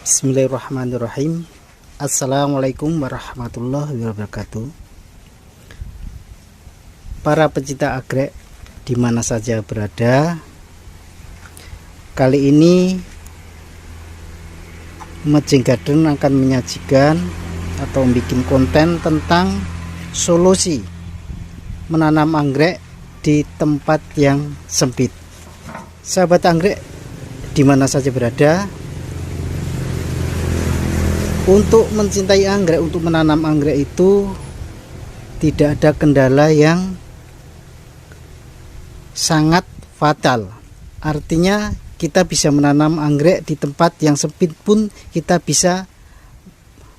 Bismillahirrahmanirrahim. Assalamualaikum warahmatullahi wabarakatuh. Para pecinta anggrek di mana saja berada, kali ini Mejing Garden akan menyajikan atau bikin konten tentang solusi menanam anggrek di tempat yang sempit. Sahabat anggrek di mana saja berada, untuk mencintai anggrek, untuk menanam anggrek itu tidak ada kendala yang sangat fatal. Artinya kita bisa menanam anggrek di tempat yang sempit pun kita bisa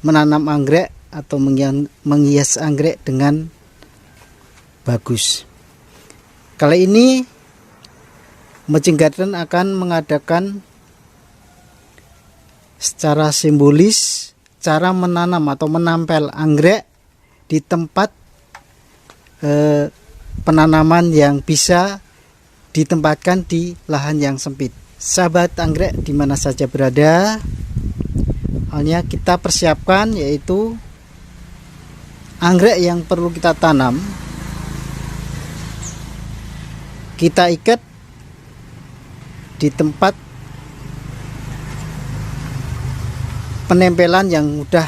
menanam anggrek atau menghias anggrek dengan bagus. Kali ini Mejing Garden akan mengadakan secara simbolis cara menanam atau menampel anggrek di tempat penanaman yang bisa ditempatkan di lahan yang sempit. Sahabat anggrek di mana saja berada, halnya kita persiapkan yaitu anggrek yang perlu kita tanam. Kita ikat di tempat penempelan yang mudah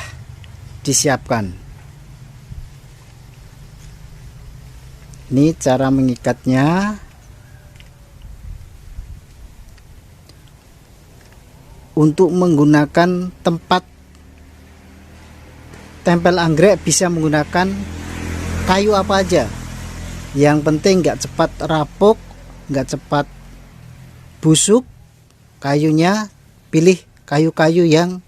disiapkan. Ini cara mengikatnya. Untuk menggunakan tempat tempel anggrek bisa menggunakan kayu apa aja. Yang penting nggak cepat rapuk, nggak cepat busuk. Kayunya pilih kayu-kayu yang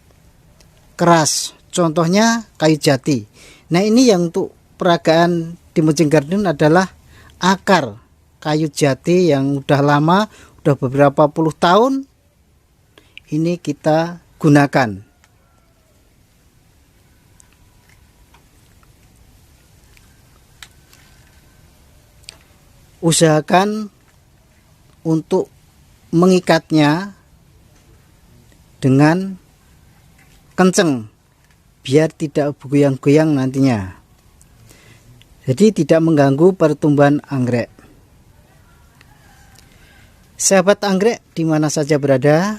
keras, contohnya kayu jati. Nah, ini yang untuk peragaan di Mejing Garden adalah akar kayu jati yang udah lama, udah beberapa puluh tahun ini kita gunakan. Usahakan untuk mengikatnya dengan kenceng biar tidak goyang-goyang nantinya, jadi tidak mengganggu pertumbuhan anggrek. Sahabat anggrek di mana saja berada,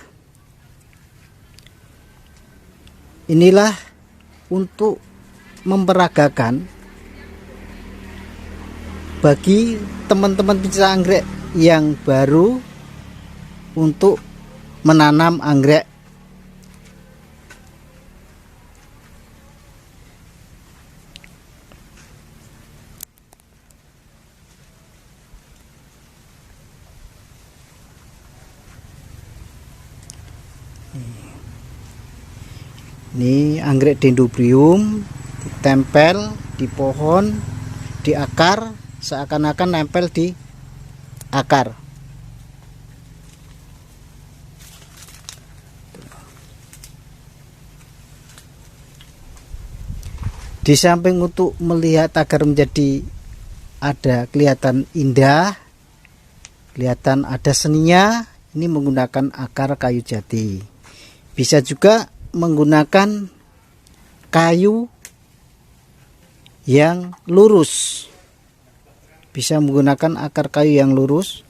inilah untuk memperagakan bagi teman-teman pecinta anggrek yang baru untuk menanam anggrek. Ini anggrek dendrobium ditempel di pohon, di akar, seakan-akan nempel di akar. Di samping untuk melihat agar menjadi ada kelihatan indah, kelihatan ada seninya, ini menggunakan akar kayu jati. Bisa juga menggunakan kayu yang lurus, bisa menggunakan akar kayu yang lurus.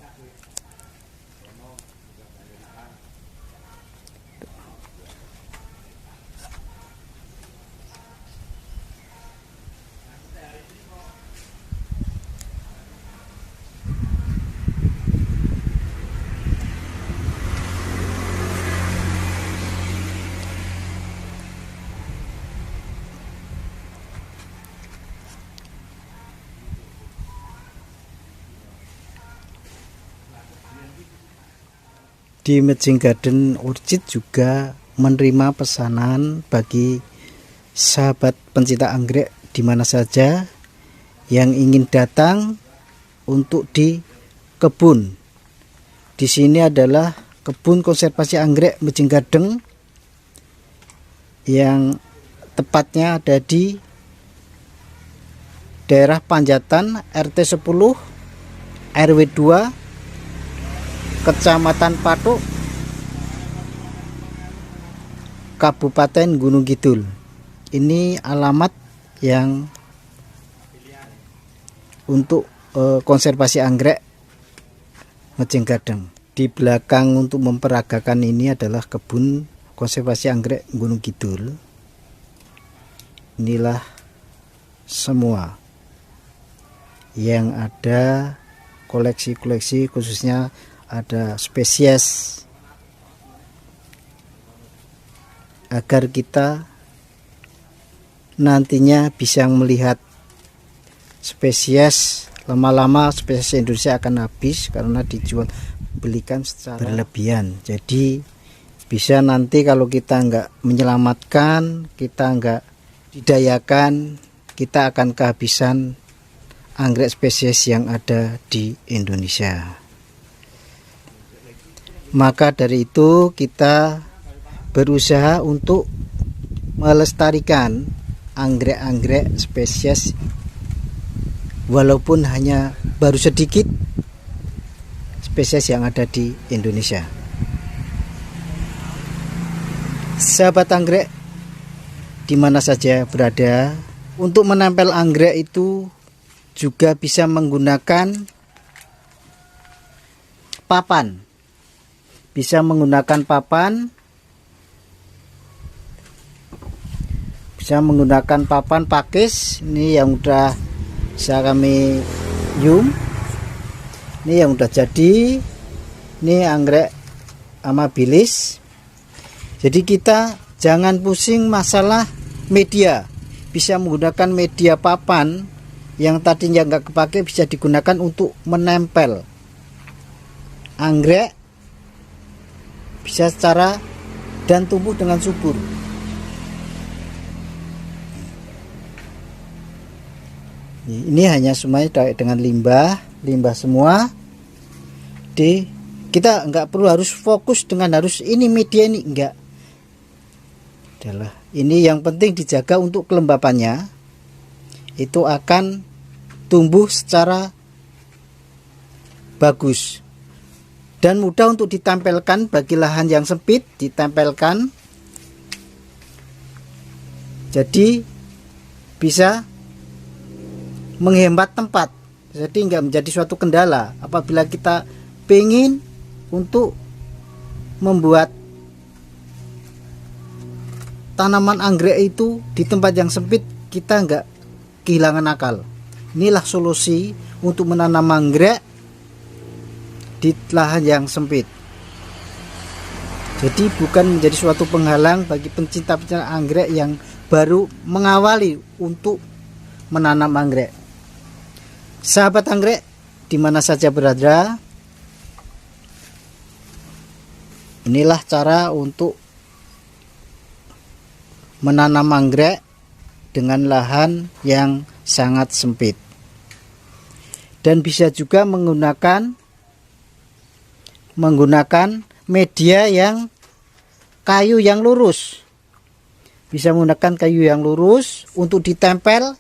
Di Mejing Garden Orchid juga menerima pesanan bagi sahabat pencinta anggrek di mana saja yang ingin datang untuk di kebun. Di sini adalah kebun konservasi anggrek Mejing Garden yang tepatnya ada di daerah Panjatan RT 10 RW 2 Kecamatan Patuk, Kabupaten Gunung Kidul. Ini alamat yang untuk konservasi anggrek Mejeng Gading. Di belakang untuk memperagakan ini adalah kebun konservasi anggrek Gunung Kidul. Inilah semua yang ada koleksi-koleksi, khususnya ada spesies, agar kita nantinya bisa melihat spesies. Lama-lama spesies Indonesia akan habis karena dijual belikan secara berlebihan. Jadi bisa nanti kalau kita nggak menyelamatkan, kita nggak didayakan, kita akan kehabisan anggrek spesies yang ada di Indonesia. Maka dari itu kita berusaha untuk melestarikan anggrek-anggrek spesies, walaupun hanya baru sedikit spesies yang ada di Indonesia. Sahabat anggrek di mana saja berada, untuk menempel anggrek itu juga bisa menggunakan papan. Bisa menggunakan papan. Bisa menggunakan papan pakis. Ini yang udah bisa kami zoom. Ini yang udah jadi. Ini anggrek amabilis. Jadi kita jangan pusing masalah media. Bisa menggunakan media papan yang tadinya nggak kepake, bisa digunakan untuk menempel anggrek, bisa secara dan tumbuh dengan subur. Ini hanya semuanya dengan limbah semua. Kita nggak perlu harus fokus dengan harus ini media ini, enggak. Adalah ini yang penting dijaga untuk kelembapannya, itu akan tumbuh secara bagus dan mudah untuk ditempelkan. Bagi lahan yang sempit ditempelkan, jadi bisa menghemat tempat, jadi nggak menjadi suatu kendala apabila kita pengen untuk membuat tanaman anggrek itu di tempat yang sempit, kita nggak kehilangan akal. Inilah solusi untuk menanam anggrek di lahan yang sempit. Jadi bukan menjadi suatu penghalang bagi pencinta-pencinta anggrek yang baru mengawali untuk menanam anggrek. Sahabat anggrek di mana saja berada, inilah cara untuk menanam anggrek dengan lahan yang sangat sempit. Dan bisa juga menggunakan media yang kayu yang lurus. Bisa menggunakan kayu yang lurus untuk ditempel,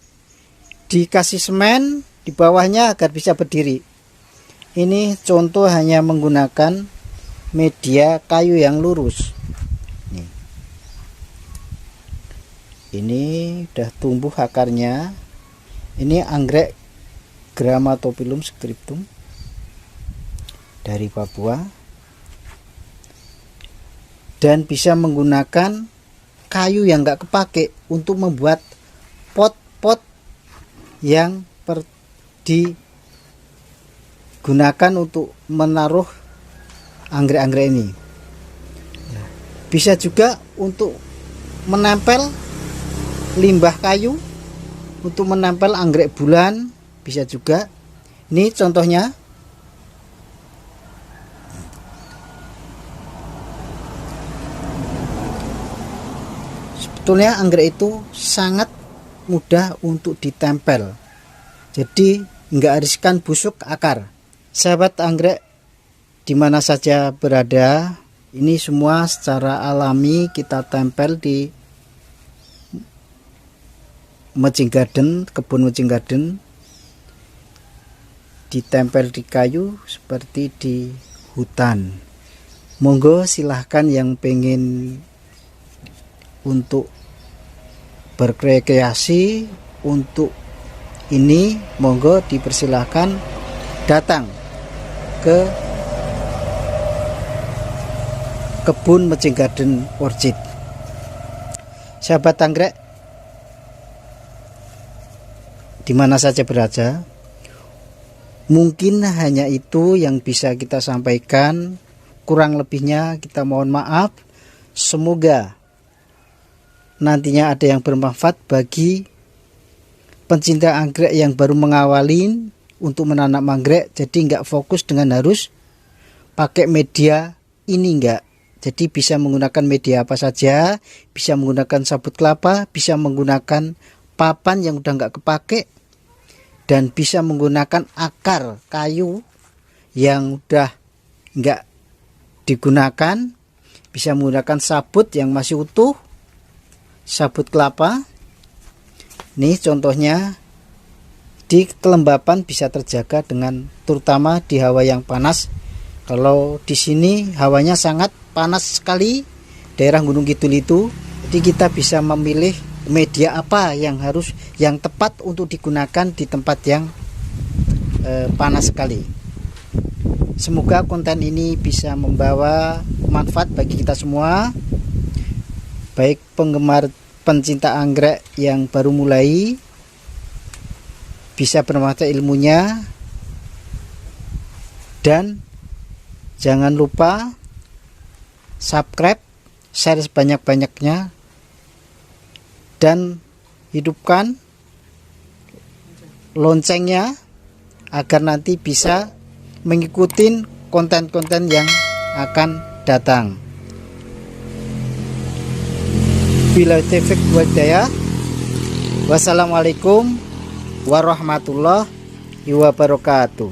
dikasih semen di bawahnya agar bisa berdiri. Ini contoh hanya menggunakan media kayu yang lurus. Ini udah tumbuh akarnya. Ini anggrek Grammatophyllum scriptum dari Papua, dan bisa menggunakan kayu yang nggak kepake untuk membuat pot-pot yang digunakan untuk menaruh anggrek-anggrek ini. Bisa juga untuk menempel limbah kayu, untuk menempel anggrek bulan, bisa juga. Ini contohnya. Sebetulnya anggrek itu sangat mudah untuk ditempel, jadi nggak riskan busuk akar. Sahabat anggrek di mana saja berada, ini semua secara alami kita tempel di Mejeng Gading, kebun Mejeng Gading, ditempel di kayu seperti di hutan. Monggo silahkan yang pengen untuk berrekreasi, untuk ini monggo dipersilahkan datang ke kebun Mejing Garden Orchid. Sahabat anggrek di mana saja berada, mungkin hanya itu yang bisa kita sampaikan. Kurang lebihnya kita mohon maaf. Semoga nantinya ada yang bermanfaat bagi pencinta anggrek yang baru mengawali untuk menanam anggrek. Jadi nggak fokus dengan harus pakai media ini, enggak. Jadi bisa menggunakan media apa saja, bisa menggunakan sabut kelapa, bisa menggunakan papan yang udah nggak kepake, dan bisa menggunakan akar kayu yang udah nggak digunakan, bisa menggunakan sabut yang masih utuh, sabut kelapa. Nih contohnya, di kelembapan bisa terjaga dengan terutama di hawa yang panas. Kalau di sini hawanya sangat panas sekali, daerah Gunung Kidul itu. Jadi kita bisa memilih media apa yang tepat untuk digunakan di tempat yang panas sekali. Semoga konten ini bisa membawa manfaat bagi kita semua, baik penggemar pencinta anggrek yang baru mulai, bisa bermanfaat ilmunya, dan jangan lupa subscribe, share sebanyak-banyaknya, dan hidupkan loncengnya agar nanti bisa mengikuti konten-konten yang akan datang. Bila taufiq wal hidayah. Wassalamualaikum warahmatullahi wabarakatuh.